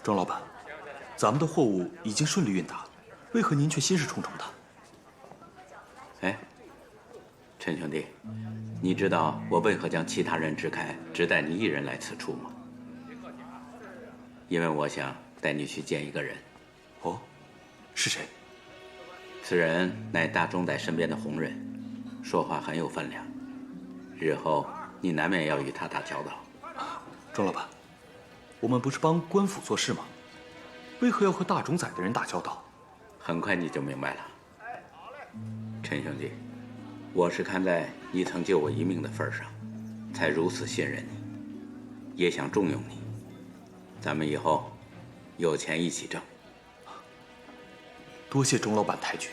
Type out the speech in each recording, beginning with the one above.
庄老板，咱们的货物已经顺利运达，为何您却心事重重的？哎，陈兄弟，你知道我为何将其他人支开，只带你一人来此处吗？因为我想带你去见一个人。哦，是谁？此人乃大冢仔身边的红人，说话很有分量，日后你难免要与他打交道。庄老板，我们不是帮官府做事吗？为何要和大冢仔的人打交道？很快你就明白了。陈兄弟，我是看在你曾救我一命的份上，才如此信任你，也想重用你。咱们以后有钱一起挣。多谢钟老板抬举。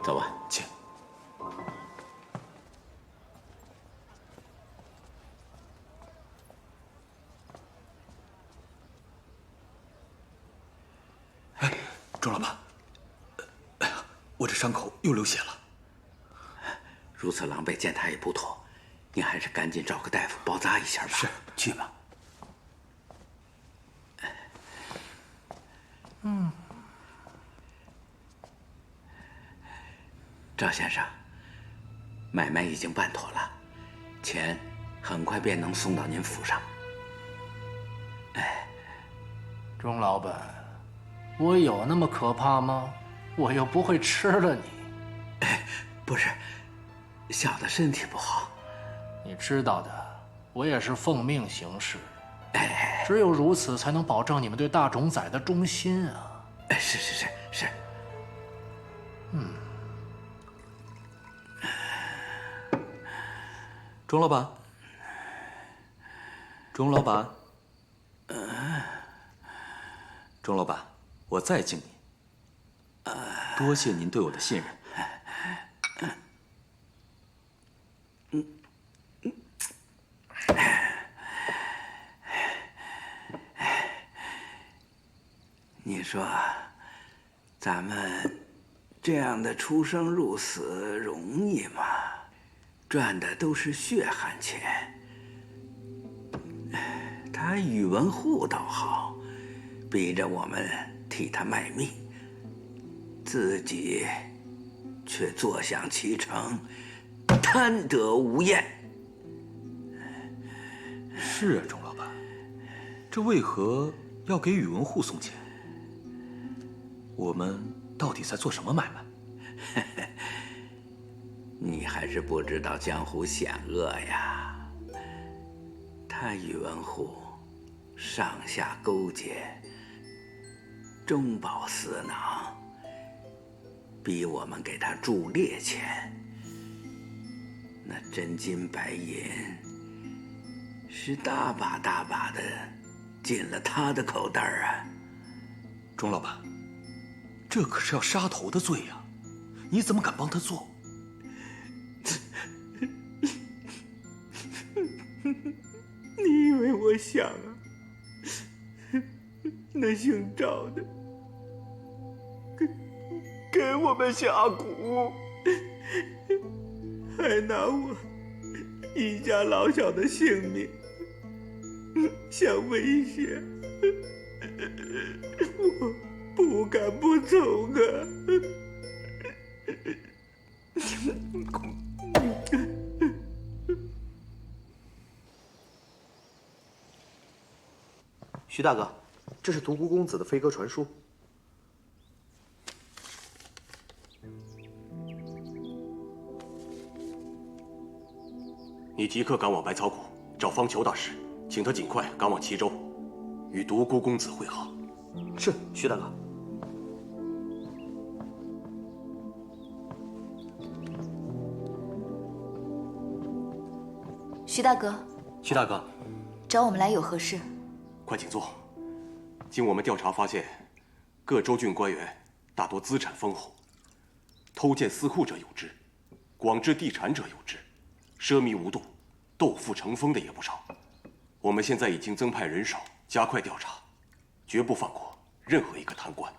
走吧，请。哎，钟老板，哎呀，我这伤口又流血了。如此狼狈，见他也不妥，你还是赶紧找个大夫包扎一下吧。是，去吧。赵先生，买卖已经办妥了，钱很快便能送到您府上。钟老板，我有那么可怕吗？我又不会吃了你。不是，小的身体不好。你知道的，我也是奉命行事。只有如此，才能保证你们对大冢仔的忠心啊！是。钟老板，钟老板，钟老板，我再敬您。多谢您对我的信任。你说，咱们这样的出生入死容易吗？赚的都是血汗钱。他宇文护倒好，逼着我们替他卖命，自己却坐享其成，贪得无厌。是啊，钟老板，这为何要给宇文护送钱？我们到底在做什么买卖？你还是不知道江湖险恶呀。他宇文护上下勾结，中饱私囊，逼我们给他铸劣钱。那真金白银是大把大把的进了他的口袋啊。钟老板，这可是要杀头的罪呀！你怎么敢帮他做？你以为我想啊？那姓赵的给我们下蛊，还拿我一家老小的性命相威胁，我不敢不从啊！徐大哥，这是独孤公子的飞鸽传书。你即刻赶往百草谷，找方裘大师，请他尽快赶往齐州，与独孤公子会好。是，徐大哥。徐大哥，徐大哥，找我们来有何事？快请坐。经我们调查发现，各州郡官员大多资产丰厚，偷建私库者有之，广置地产者有之，奢靡无度、斗富成风的也不少。我们现在已经增派人手，加快调查，绝不放过任何一个贪官。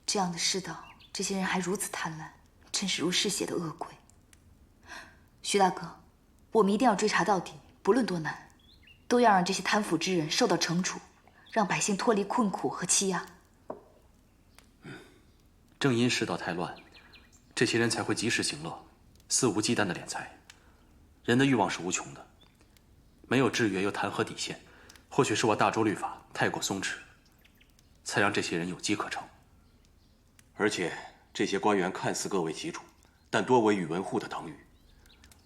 这样的世道，这些人还如此贪婪，真是如嗜血的恶鬼。徐大哥，我们一定要追查到底，不论多难，都要让这些贪腐之人受到惩处，让百姓脱离困苦和欺压。正因世道太乱，这些人才会及时行乐，肆无忌惮的敛财。人的欲望是无穷的，没有制约又谈何底线？或许是我大周律法太过松弛，才让这些人有机可乘。而且这些官员看似各为其主，但多为宇文护的党羽。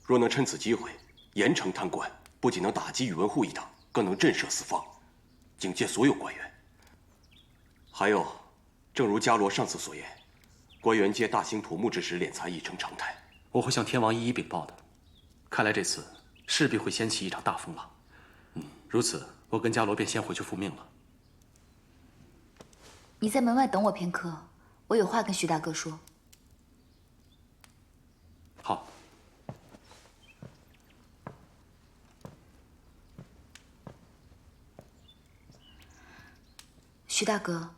若能趁此机会严惩贪官，不仅能打击宇文护一党，更能震慑四方，警戒所有官员。还有，正如伽罗上次所言，官员借大兴土木之时敛财已成常态。我会向天王一一禀报的。看来这次势必会掀起一场大风浪。如此，我跟伽罗便先回去复命了。你在门外等我片刻，我有话跟徐大哥说。好。徐大哥，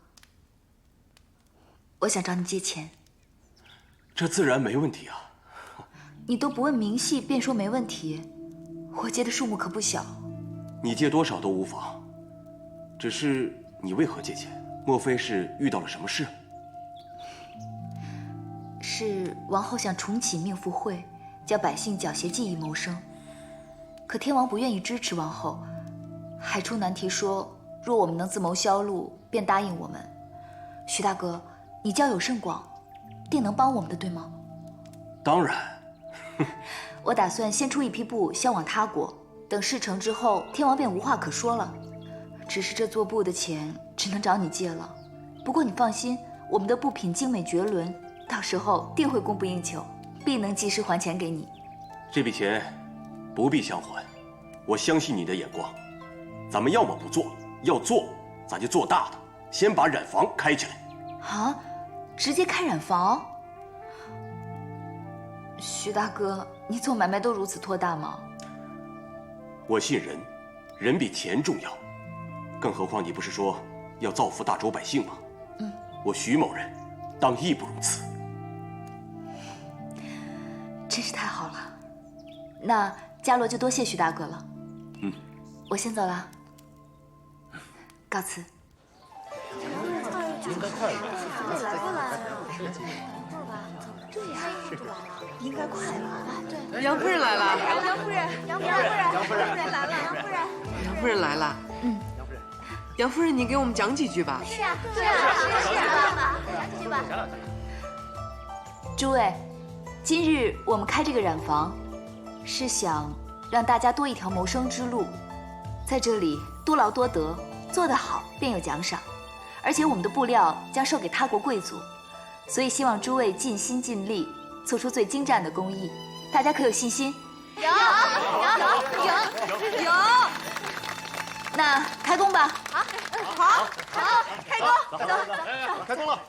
我想找你借钱。这自然没问题啊。你都不问明细便说没问题，我借的数目可不小。你借多少都无妨，只是你为何借钱？莫非是遇到了什么事？是王后想重启命妇会，叫百姓缴械技艺谋生，可天王不愿意支持王后，还出难题说，若我们能自谋销路，便答应我们。徐大哥，你交友甚广，定能帮我们的，对吗？当然。我打算先出一批布销往他国，等事成之后，天王便无话可说了。只是这做布的钱只能找你借了。不过你放心，我们的布品精美绝伦，到时候定会供不应求，必能及时还钱给你。这笔钱不必相还，我相信你的眼光。咱们要么不做，要做咱就做大的，先把染坊开起来。啊，直接开染坊？徐大哥，你做买卖都如此托大吗？我信人，人比钱重要。更何况你不是说要造福大周百姓吗？我徐某人当义不容辞。真是太好了，那伽罗就多谢徐大哥了。我先走了，告辞。应该快了，来过来了。对呀，应该快了。杨夫人来了。杨夫人来了。杨夫人来了。杨夫人，你给我们讲几句吧。是啊，爸爸，讲几句吧。诸位，今日我们开这个染坊，是想让大家多一条谋生之路，在这里多劳多得，做得好便有奖赏。而且我们的布料将售给他国贵族，所以希望诸位尽心尽力，做出最精湛的工艺。大家可有信心？有。那开工吧。好，开工，走，开工了。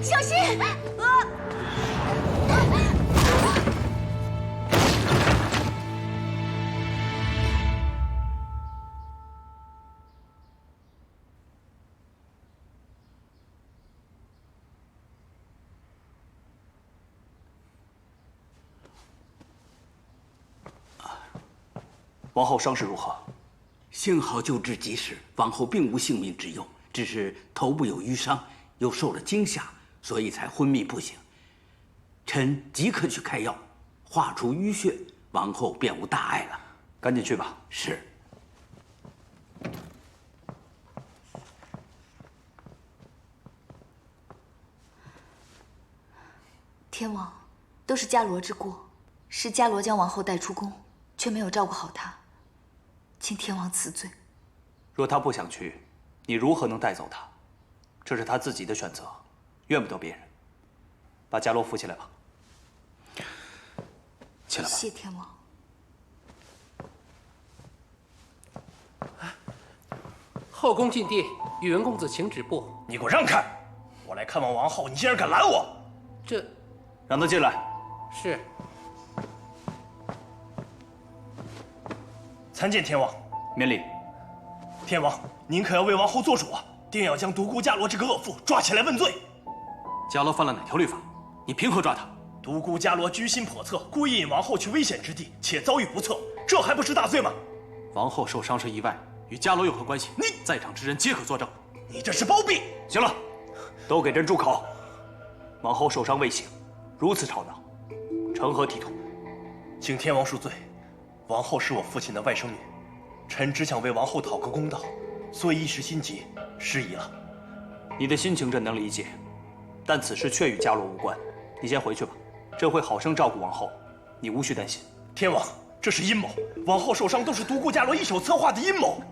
小心！王后伤势如何？幸好救治及时，王后并无性命之忧，只是头部有淤伤，又受了惊吓，所以才昏迷不醒。臣即刻去开药，化除淤血，王后便无大碍了。赶紧去吧。是。天王，都是伽罗之过，是伽罗将王后带出宫，却没有照顾好她。请天王赐罪。若他不想去，你如何能带走他？这是他自己的选择，怨不得别人。把伽罗扶起来吧。起来吧。谢天王。后宫禁地，宇文公子请止步。你给我让开！我来看望王后，你竟然敢拦我！这，让他进来。是。参见天王。免礼。天王，您可要为王后做主啊！定要将独孤伽罗这个恶妇抓起来问罪。伽罗犯了哪条律法？你凭何抓他？独孤伽罗居心叵测，故意引王后去危险之地，且遭遇不测，这还不是大罪吗？王后受伤是意外，与伽罗有何关系？你在场之人皆可作证。你这是包庇！行了，都给朕住口！王后受伤未醒，如此吵闹，成何体统？请天王恕罪，王后是我父亲的外甥女，臣只想为王后讨个公道，所以一时心急，失仪了。你的心情朕能理解，但此事却与伽罗无关。你先回去吧，朕会好生照顾王后，你无需担心。天王，这是阴谋，王后受伤都是独孤伽罗一手策划的阴谋。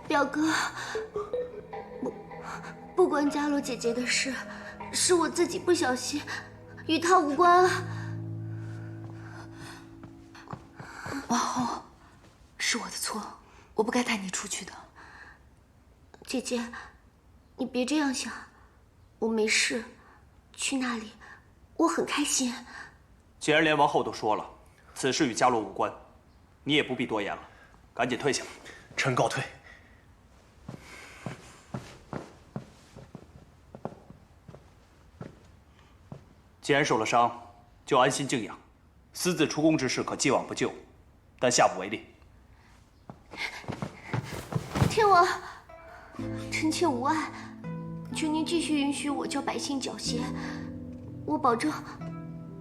表哥，不关伽罗姐姐的事，是我自己不小心，与她无关啊。王后，是我的错，我不该带你出去的。姐姐，你别这样想，我没事，去那里我很开心。既然连王后都说了，此事与伽罗无关，你也不必多言了，赶紧退下。臣告退。既然受了伤，就安心静养，私自出宫之事可既往不咎，但下不为例。天王，臣妾无碍，求您继续允许我教百姓缴械，我保证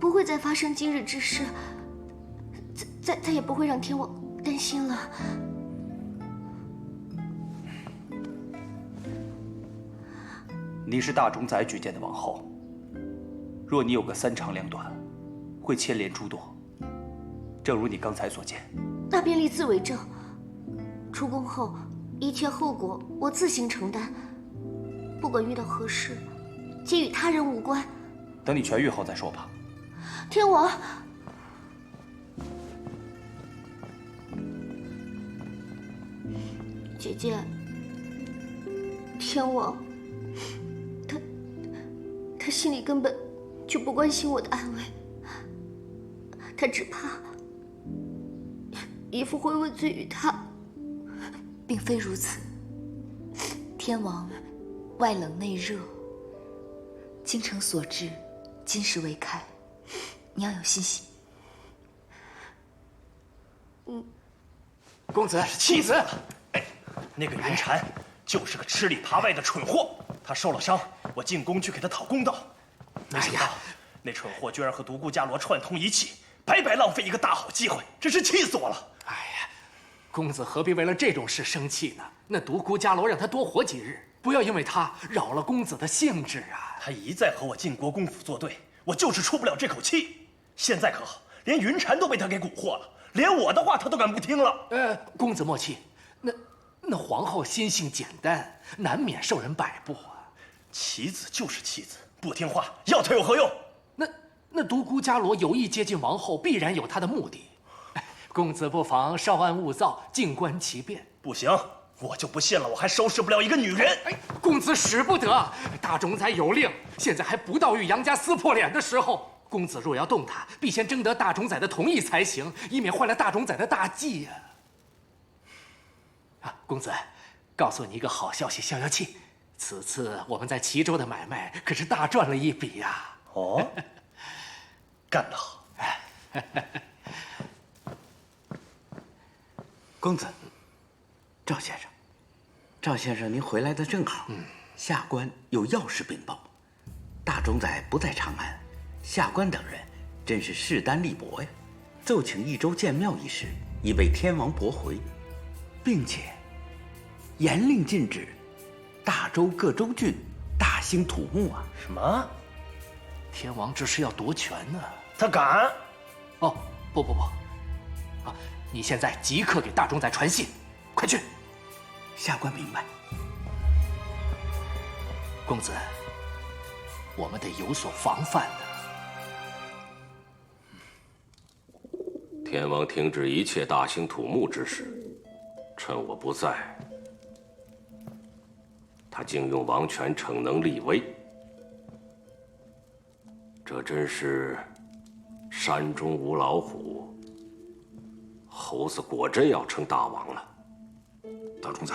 不会再发生今日之事，再也不会让天王担心了。你是大冢宰举荐的王后，若你有个三长两短，会牵连诸多。正如你刚才所见，那便立字为证。出宫后，一切后果我自行承担，不管遇到何事，皆与他人无关。等你痊愈后再说吧。天王，姐姐，天王，他心里根本就不关心我的安危，他只怕义父会问罪于他。并非如此，天王外冷内热，京城所至，今时未开，你要有信心。公子，气死了！哎，那个云禅就是个吃里扒外的蠢货，他受了伤，我进宫去给他讨公道，没想到那蠢货居然和独孤伽罗串通一气，白白浪费一个大好机会，真是气死我了！哎呀，公子何必为了这种事生气呢？那独孤伽罗让他多活几日，不要因为他扰了公子的兴致啊！他一再和我晋国公府作对，我就是出不了这口气。现在可好，连云禅都被他给蛊惑了，连我的话他都敢不听了。公子莫气，那皇后心性简单，难免受人摆布啊。棋子就是棋子，不听话，要他有何用？那独孤伽罗有意接近王后，必然有他的目的。公子不妨稍安勿躁，静观其变。不行，我就不信了，我还收拾不了一个女人。公子使不得，大冢宰有令，现在还不到与杨家撕破脸的时候。公子若要动他，必先征得大冢宰的同意才行，以免坏了大冢宰的大计呀。公子，告诉你一个好消息，消消气。此次我们在齐州的买卖可是大赚了一笔呀！哦，干得好！公子，赵先生，赵先生，您回来的正好。下官有要事禀报，大冢宰不在长安，下官等人真是势单力薄呀，奏请益州建庙一事已被天王驳回，并且严令禁止大州各州郡大兴土木啊！什么？天王这是要夺权呢？他敢？哦，不，你现在即刻给大冢仔传信，快去！下官明白。公子，我们得有所防范的。天王停止一切大兴土木之事，趁我不在，他竟用王权逞能立威，这真是山中无老虎，猴子果真要称大王了。大冢仔，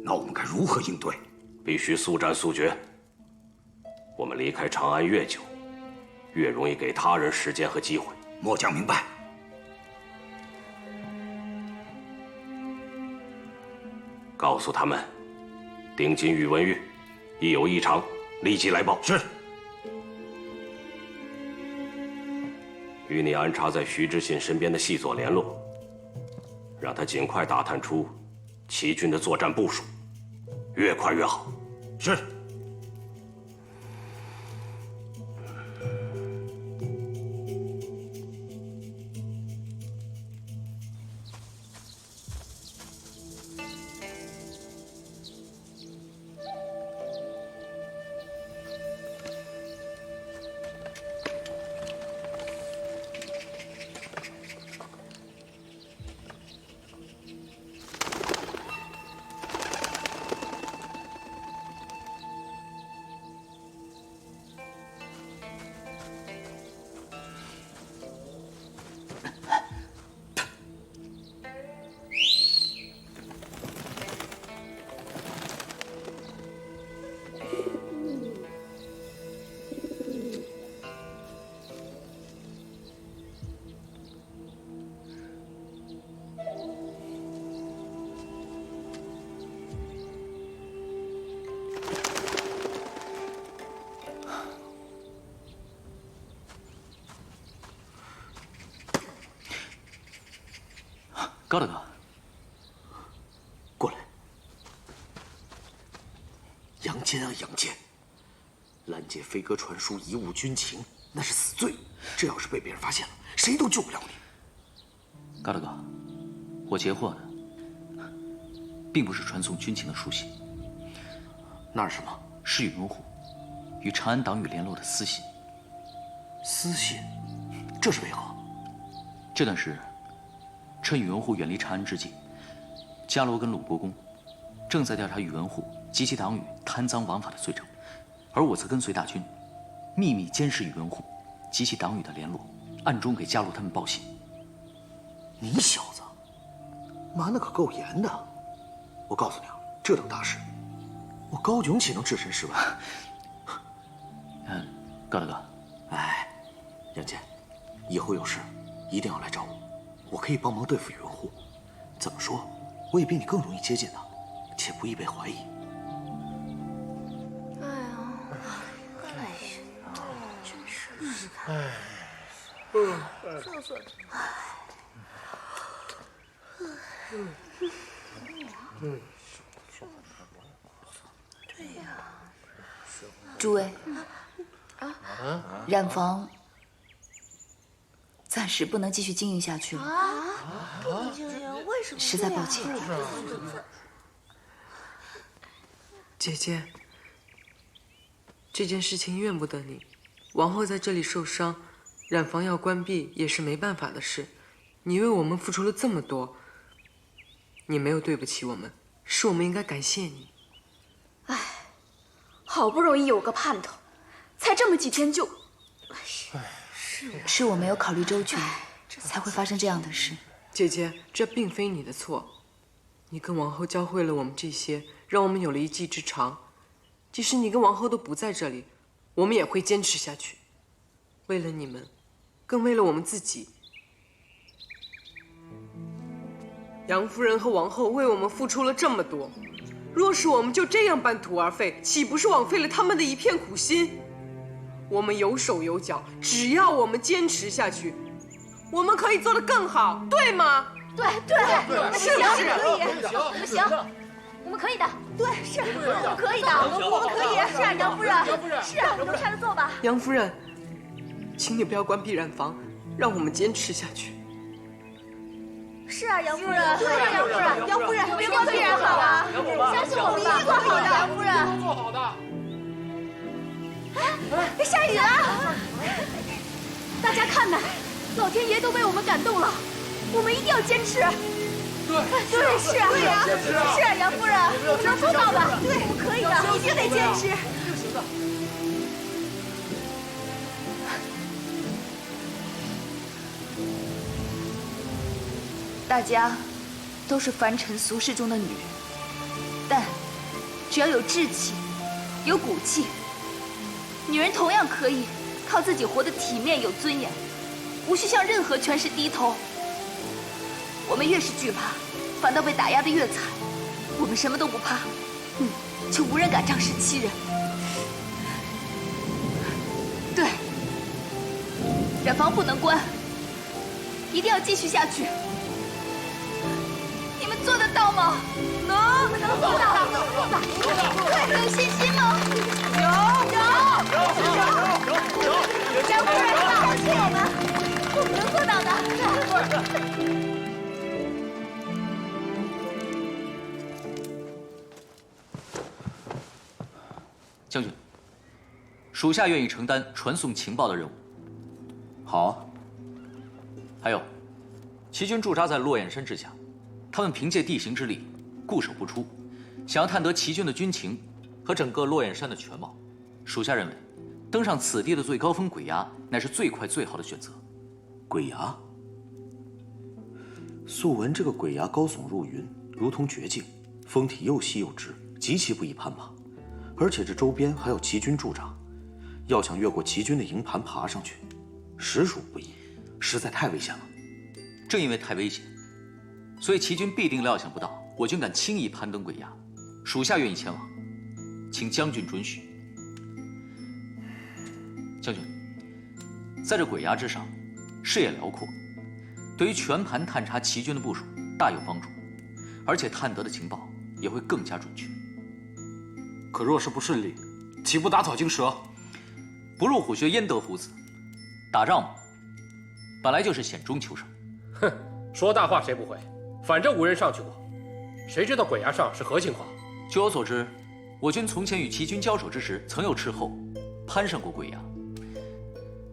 那我们该如何应对？必须速战速决。我们离开长安越久，越容易给他人时间和机会。末将明白。告诉他们，丁金宇文玉一有异常，立即来报。是。与你安插在徐知信身边的细作联络，让他尽快打探出齐军的作战部署，越快越好。是。高大哥，过来。杨坚啊，杨坚，拦截飞鸽传书，贻误军情，那是死罪。这要是被别人发现了，谁都救不了你。高大哥，我截获的并不是传送军情的书信，那是什么？是宇文护与长安党羽联络的私信。私信？这是为何？这段是趁宇文护远离长安之际，伽罗跟鲁国公正在调查宇文护及其党羽贪赃枉法的罪证，而我则跟随大军，秘密监视宇文护及其党羽的联络，暗中给伽罗他们报信。你小子瞒得可够严的！我告诉你啊，这等大事，我高炯岂能置身事外？高大哥，哎，杨坚，以后有事一定要来找我，我可以帮忙对付宇文护。怎么说，我也比你更容易接近他，且不易被怀疑。真是，坐坐。对呀。诸位，染坊暂时不能继续经营下去了。不能经营？为什么？实在抱歉。姐姐，这件事情怨不得你。王后在这里受伤，染坊要关闭也是没办法的事。你为我们付出了这么多，你没有对不起我们，是我们应该感谢你。唉，好不容易有个盼头，才这么几天就……是我没有考虑周全，才会发生这样的事。姐姐，这并非你的错。你跟王后教会了我们这些，让我们有了一技之长。即使你跟王后都不在这里，我们也会坚持下去。为了你们，更为了我们自己。杨夫人和王后为我们付出了这么多，若是我们就这样半途而废，岂不是枉费了他们的一片苦心？我们有手有脚，只要我们坚持下去，我们可以做得更好，对吗？对，是不是？我们行，我们可以的。对，是，我们可以的，我们可以。是啊，杨夫人，是啊，我们拆了做吧。杨夫人，请你不要关闭染坊，让我们坚持下去。是啊，杨夫人，对呀，杨夫人，杨夫人，别光推人好了，相信我们一定会好的，杨夫人。做好的。哎，下雨了！大家看呐，老天爷都被我们感动了，我们一定要坚持。对，是啊，对呀，是啊，杨夫人，我们能做到的，对，我们可以的，一定得坚持。一定行的。大家都是凡尘俗世中的女人，但只要有志气，有骨气，女人同样可以靠自己活得体面有尊严，无需向任何权势低头。我们越是惧怕，反倒被打压得越惨。我们什么都不怕，就无人敢仗势欺人。对，染房不能关，一定要继续下去。你们做得到吗？能做到，对，有信心吗？有。杨夫人，相信我们，我们能做到的。将军，属下愿意承担传送情报的任务。好。还有，齐军驻扎在落雁山之下，他们凭借地形之力，固守不出。想要探得齐军的军情和整个落雁山的全貌，属下认为，登上此地的最高峰鬼崖乃是最快最好的选择。鬼崖？素闻这个鬼崖高耸入云，如同绝境，峰体又细又直，极其不易攀爬。而且这周边还有齐军驻扎，要想越过齐军的营盘爬上去，实属不易，实在太危险了。正因为太危险，所以齐军必定料想不到我军敢轻易攀登鬼崖。属下愿意前往，请将军准许。将军，在这鬼崖之上，视野辽阔，对于全盘探查齐军的部署大有帮助，而且探得的情报也会更加准确。可若是不顺利，岂不打草惊蛇？不入虎穴，焉得虎子？打仗嘛，本来就是险中求胜。哼，说大话谁不会？反正无人上去过，谁知道鬼崖上是何情况？据我所知，我军从前与齐军交手之时，曾有斥候攀上过鬼崖。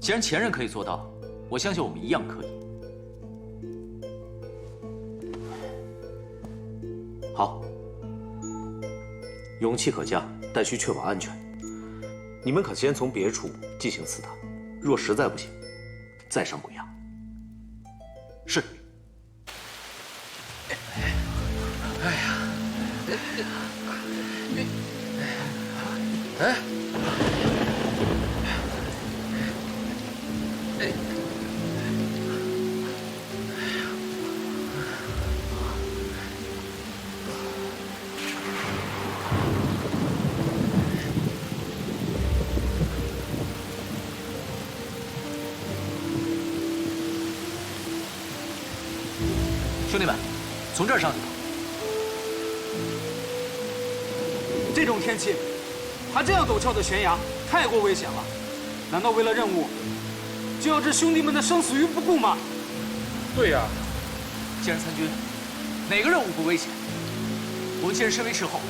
既然前人可以做到，我相信我们一样可以。好，勇气可嘉，但需确保安全。你们可先从别处进行刺探，若实在不行，再上鬼崖。是。哎呀，哎，兄弟们，从这儿上去吧。这种天气，爬这样陡峭的悬崖，太过危险了。难道为了任务，就要置兄弟们的生死于不顾吗？对呀，既然参军，哪个任务不危险？我们既然身为斥候，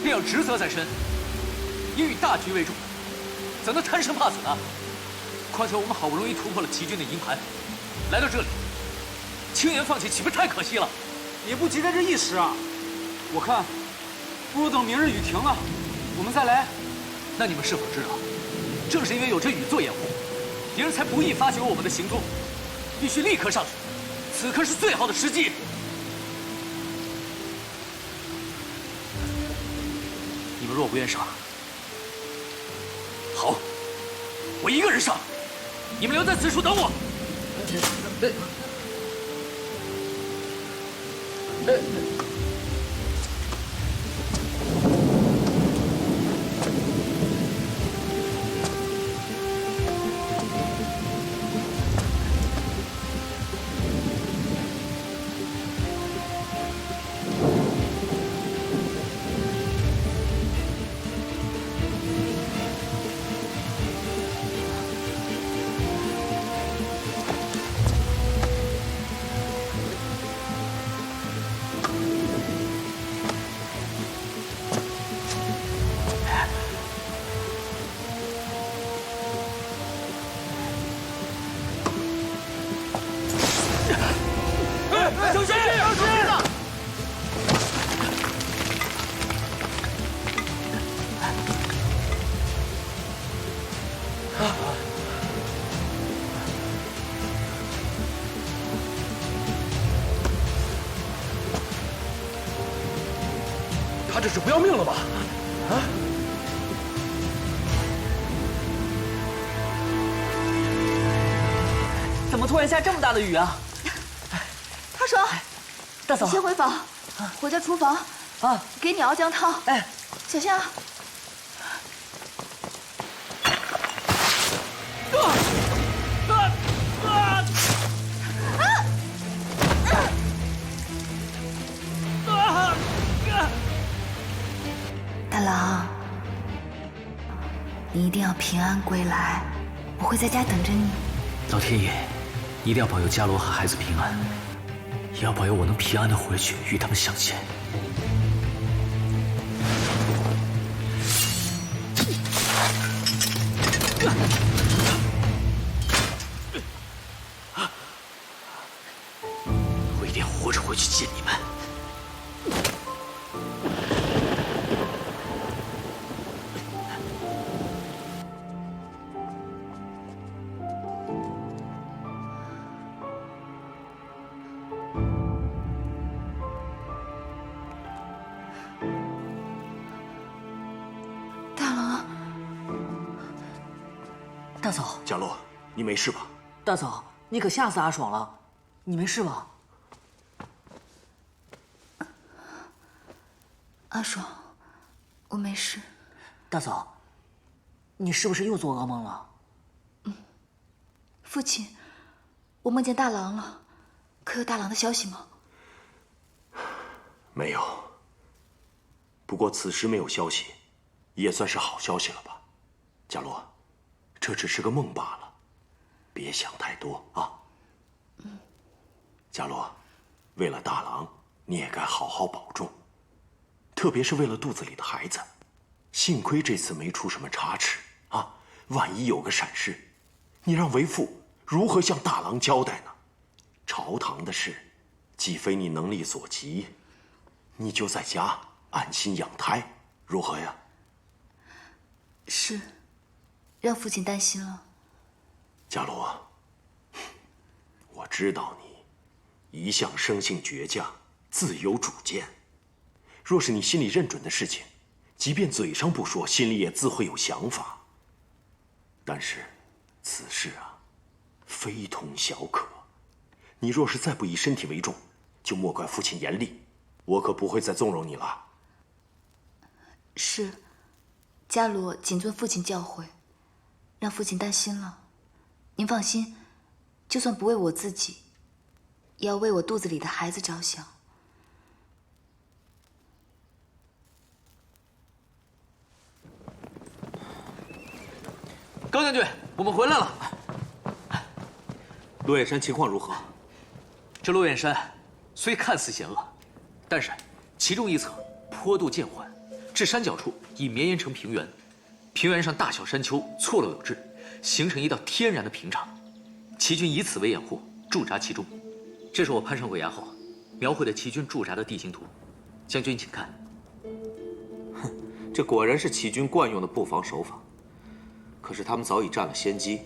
便要职责在身，应以大局为重，怎能贪生怕死呢？况且我们好不容易突破了齐军的营盘，来到这里，轻言放弃，岂不太可惜了？也不急在这一时啊！我看，不如等明日雨停了，我们再来。那你们是否知道，正是因为有这雨做掩护，敌人才不易发觉我们的行踪，必须立刻上去。此刻是最好的时机。你们若不愿上，好，我一个人上，你们留在此处等我。他这是不要命了吧？啊！怎么突然下这么大的雨啊？他说：“大嫂，你先回房，我在厨房啊，给你熬姜汤。哎，小心啊！”大郎，你一定要平安归来，我会在家等着你。老天爷，一定要保佑伽罗和孩子平安，也要保佑我能平安的回去与他们相见。我一定要活着回去见你们。大嫂，贾洛，你没事吧？大嫂，你可吓死阿爽了，你没事吧？阿爽，我没事。大嫂，你是不是又做噩梦了？父亲，我梦见大郎了，可有大郎的消息吗？没有。不过此时没有消息，也算是好消息了吧？贾洛，这只是个梦罢了，别想太多啊。贾洛，为了大郎，你也该好好保重，特别是为了肚子里的孩子。幸亏这次没出什么差池啊，万一有个闪失，你让为父如何向大郎交代呢？朝堂的事，既非你能力所及，你就在家安心养胎，如何呀？是，让父亲担心了。伽罗，我知道你一向生性倔强，自有主见。若是你心里认准的事情，即便嘴上不说，心里也自会有想法。但是，此事啊，非同小可。你若是再不以身体为重，就莫怪父亲严厉，我可不会再纵容你了。是，伽罗谨遵父亲教诲，让父亲担心了。您放心，就算不为我自己，也要为我肚子里的孩子着想。高将军，我们回来了。落雁山情况如何？这落雁山虽看似险恶，但是其中一侧坡度渐缓，至山脚处已绵延成平原，平原上大小山丘错落有致，形成一道天然的屏障。齐军以此为掩护，驻扎其中。这是我攀上鬼崖后描绘的齐军驻扎的地形图，将军请看。哼，这果然是齐军惯用的布防手法。可是他们早已占了先机，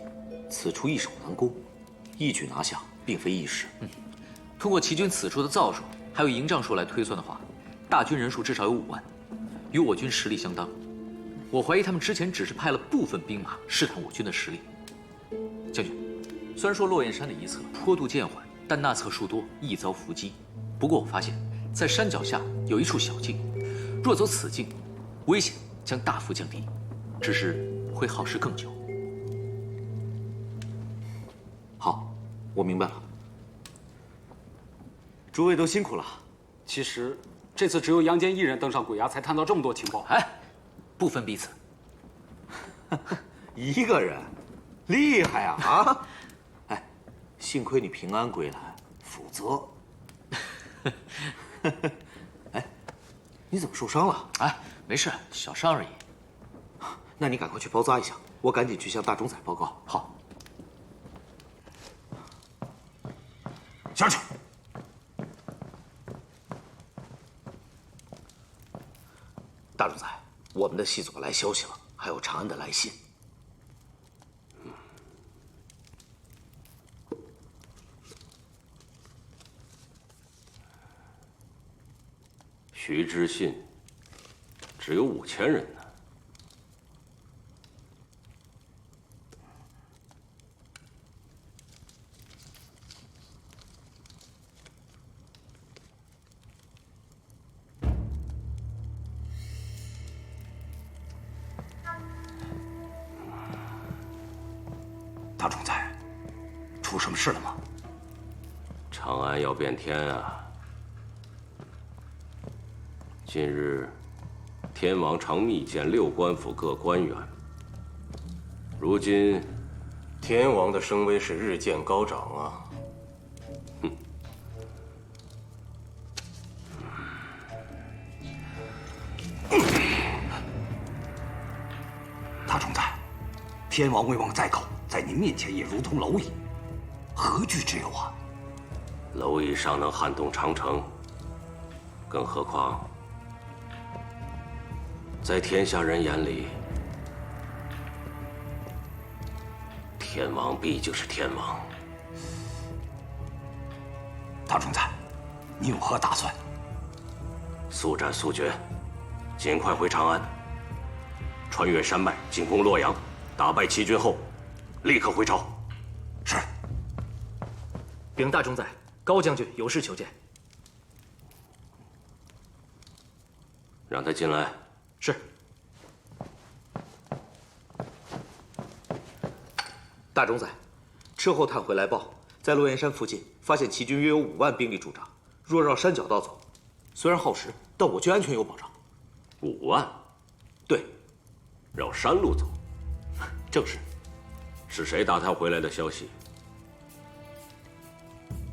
此处易守难攻，一举拿下并非易事。通过齐军此处的造数，还有营帐数来推算的话，大军人数至少有5万，与我军实力相当。我怀疑他们之前只是派了部分兵马试探我军的实力。将军，虽然说落雁山的一侧坡度渐缓，但那侧树多，易遭伏击。不过我发现，在山脚下有一处小径，若走此径，危险将大幅降低，只是会耗时更久。好，我明白了。诸位都辛苦了。其实，这次只有杨坚一人登上鬼崖，才探到这么多情报。哎，不分彼此。一个人，厉害啊！啊，哎，幸亏你平安归来，否则……哎，你怎么受伤了？哎，没事，小伤而已。那你赶快去包扎一下，我赶紧去向大冢宰报告。好。下去。大冢宰，我们的细佐来消息了，还有长安的来信。徐知信只有5000人呢。大总裁，出什么事了吗？长安要变天啊！近日，天王常密见6官府各官员。如今，天王的声威是日渐高涨啊！大总裁，天王威望再高，在您面前也如同蝼蚁，何惧之有啊？蝼蚁尚能撼动长城，更何况在天下人眼里，天王毕竟是天王。大总裁，你有何打算？速战速决，尽快回长安，穿越山脉进攻洛阳，打败齐军后，立刻回朝。是。禀大总宰，高将军有事求见。让他进来。是。大总宰，车后探回来报，在洛阳山附近发现齐军约有5万兵力驻扎，若绕山脚道走，虽然耗时，但我军安全有保障。5万？对。绕山路走？正是。是谁打探回来的消息？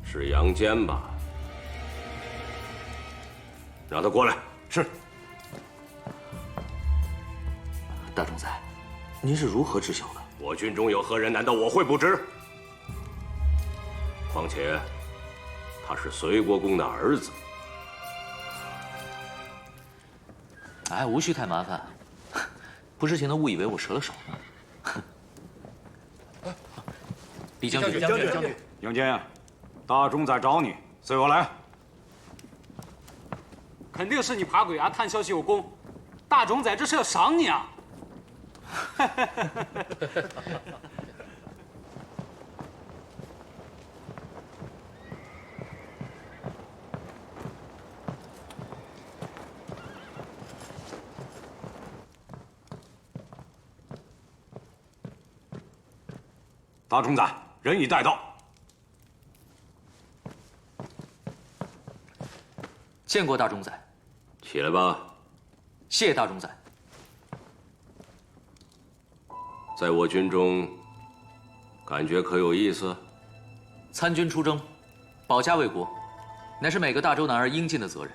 是杨坚吧？让他过来。是。大总裁，您是如何知晓的？我军中有何人？难道我会不知？况且，他是隋国公的儿子。哎，无需太麻烦，不知情的误以为我折了手呢。李将军，杨坚，大总宰找你，随我来。肯定是你爬鬼崖探消息有功，大总宰这是要赏你啊！大总宰，人已带到。见过大总宰。起来吧。谢大总宰。在我军中，感觉可有意思？参军出征，保家卫国，乃是每个大周男儿应尽的责任。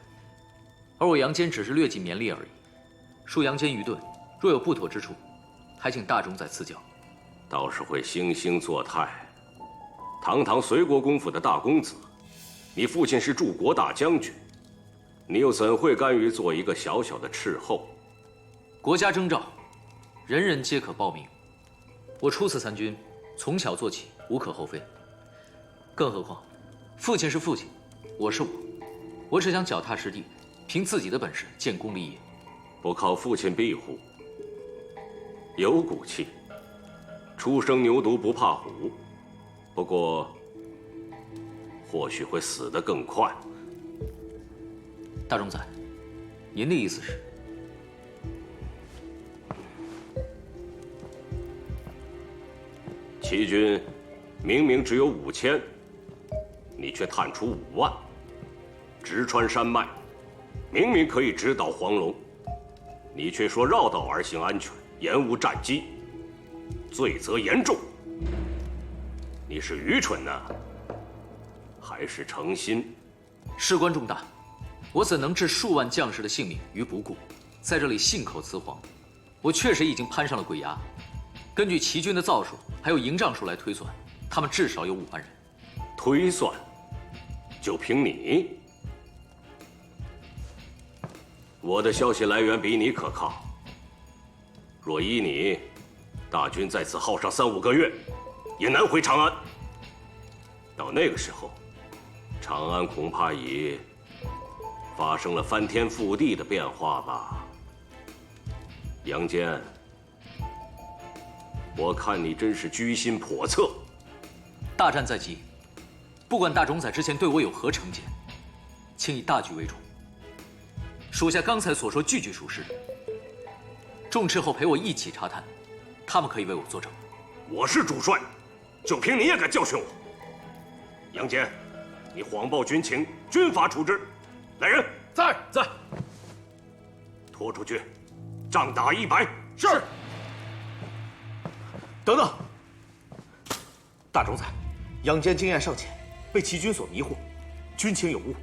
而我杨坚只是略尽绵力而已。恕杨坚愚钝，若有不妥之处，还请大总宰赐教。倒是会惺惺作态。堂堂隋国公府的大公子，你父亲是柱国大将军，你又怎会甘于做一个小小的斥候？国家征召，人人皆可报名。我初次参军，从小做起，无可厚非。更何况，父亲是父亲，我是我，我只想脚踏实地，凭自己的本事建功立业。不靠父亲庇护，有骨气。初生牛犊不怕虎，不过或许会死得更快。大总宰，您的意思是？齐军明明只有5000，你却探出5万，直穿山脉，明明可以直捣黄龙，你却说绕道而行安全，延误战机。罪责严重，你是愚蠢呢，还是诚心？事关重大，我怎能置数万将士的性命于不顾？在这里信口雌黄，我确实已经攀上了鬼崖。根据齐军的造数还有营帐数来推算，他们至少有5万人。推算？就凭你？我的消息来源比你可靠。若依你，大军在此耗上3、5个月，也难回长安。到那个时候，长安恐怕已发生了翻天覆地的变化吧？杨坚，我看你真是居心叵测。大战在即，不管大冢宰之前对我有何成见，请以大局为重。属下刚才所说句句属实。众斥候陪我一起查探，他们可以为我作证。我是主帅，就凭你也敢教训我？杨坚，你谎报军情，军法处置。来人，在。拖出去，杖打100。是。等等，大冢宰，杨坚经验尚浅，被齐军所迷惑，军情有误，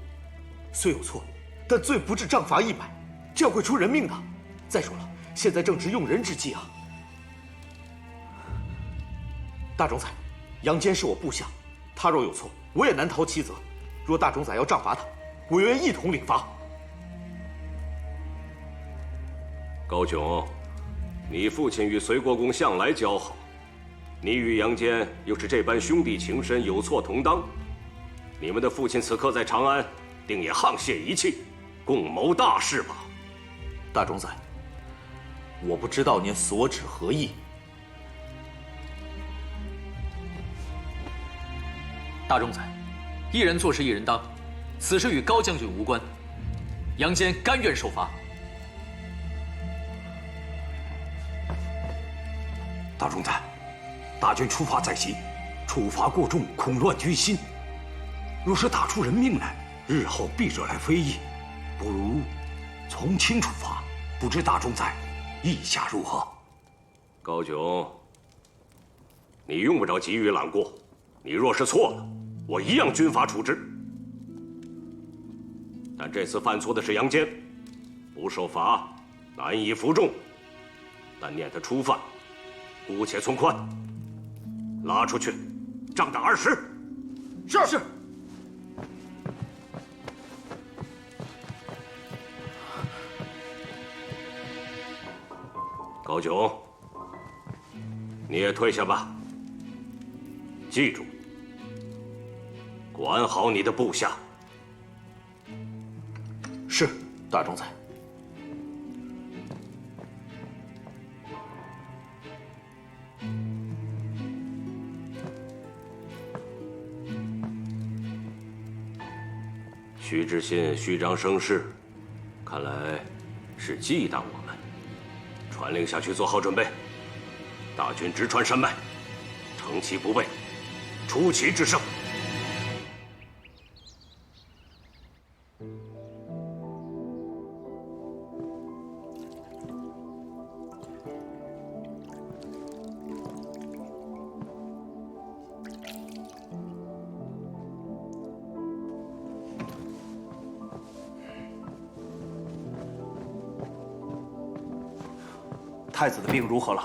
虽有错，但罪不至杖罚100，这样会出人命的。再说了，现在正值用人之际啊！大冢宰，杨坚是我部下，他若有错，我也难逃其责。若大冢宰要杖罚他，我愿一同领罚。高炯，你父亲与隋国公向来交好，你与杨坚又是这般兄弟情深，有错同当。你们的父亲此刻在长安，定也沆瀣一气，共谋大事吧？大冢宰，我不知道您所指何意。大冢宰，一人做事一人当，此事与高将军无关。杨坚甘愿受罚。大冢宰，大军出发在即，处罚过重，恐乱军心。若是打出人命来，日后必惹来非议。不如从轻处罚，不知大冢宰意下如何？高炯，你用不着急于揽过。你若是错了，我一样军法处置。但这次犯错的是杨坚，不受罚，难以服众。但念他初犯，姑且从宽。拉出去，杖打20。是。高炯，你也退下吧。记住，管好你的部下。是，大冢宰。徐知信虚张声势，看来是忌惮我们。传令下去，做好准备。大军直穿山脉，乘其不备，出奇制胜。太子的病如何了？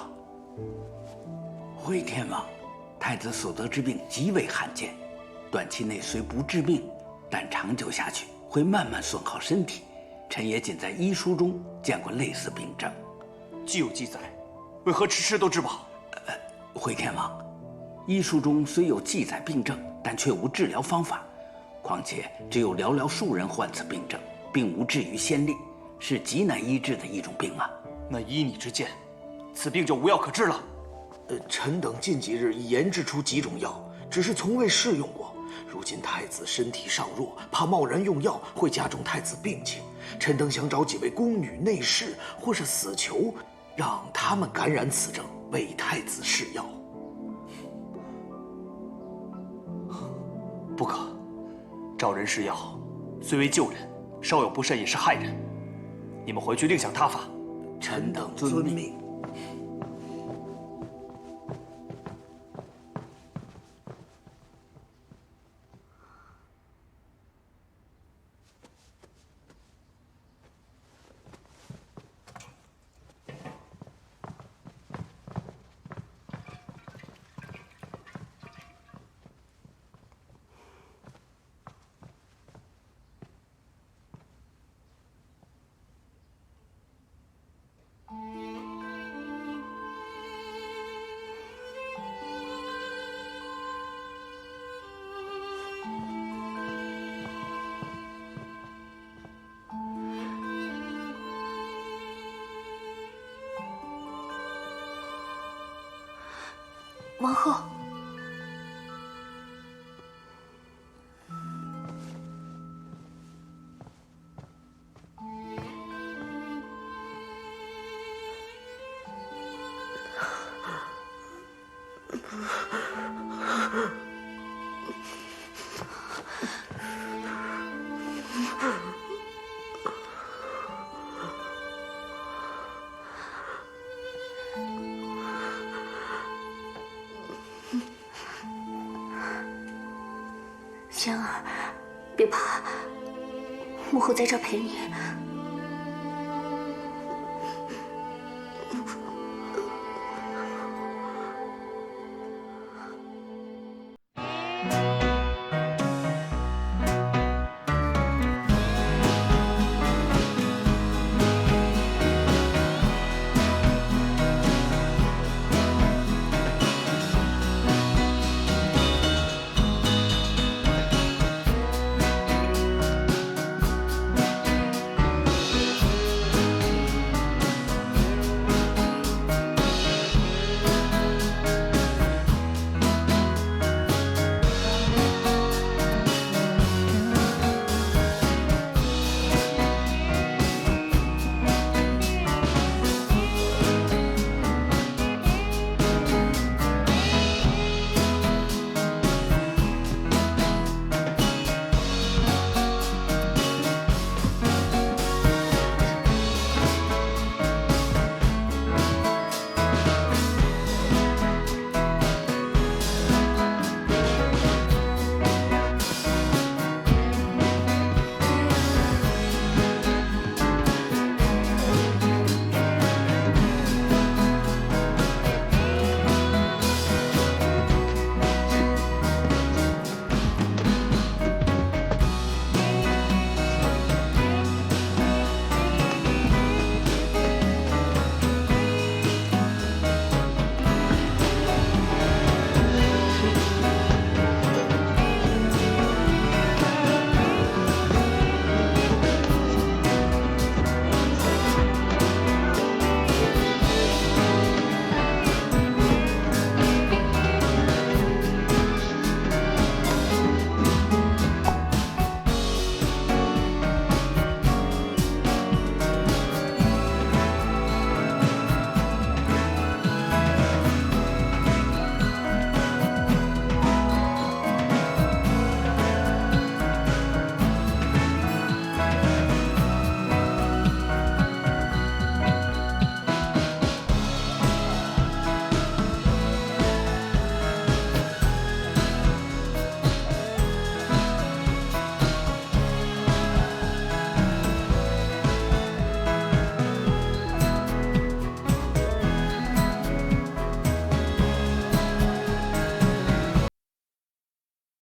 回天王，太子所得之病极为罕见，短期内虽不致命，但长久下去会慢慢损耗身体。臣也仅在医书中见过类似病症。既有记载，为何迟迟都治不好？回天王，医书中虽有记载病症，但却无治疗方法。况且只有寥寥数人患此病症，并无治愈先例，是极难医治的一种病啊。那依你之见，此病就无药可治了？臣等近几日已研制出几种药，只是从未试用过。如今太子身体尚弱，怕贸然用药会加重太子病情。臣等想找几位宫女、内侍或是死囚，让他们感染此症，为太子试药。不可，找人试药，虽为救人，稍有不慎也是害人。你们回去另想他法。臣等遵命。王后。仙儿，别怕，母后在这儿陪你。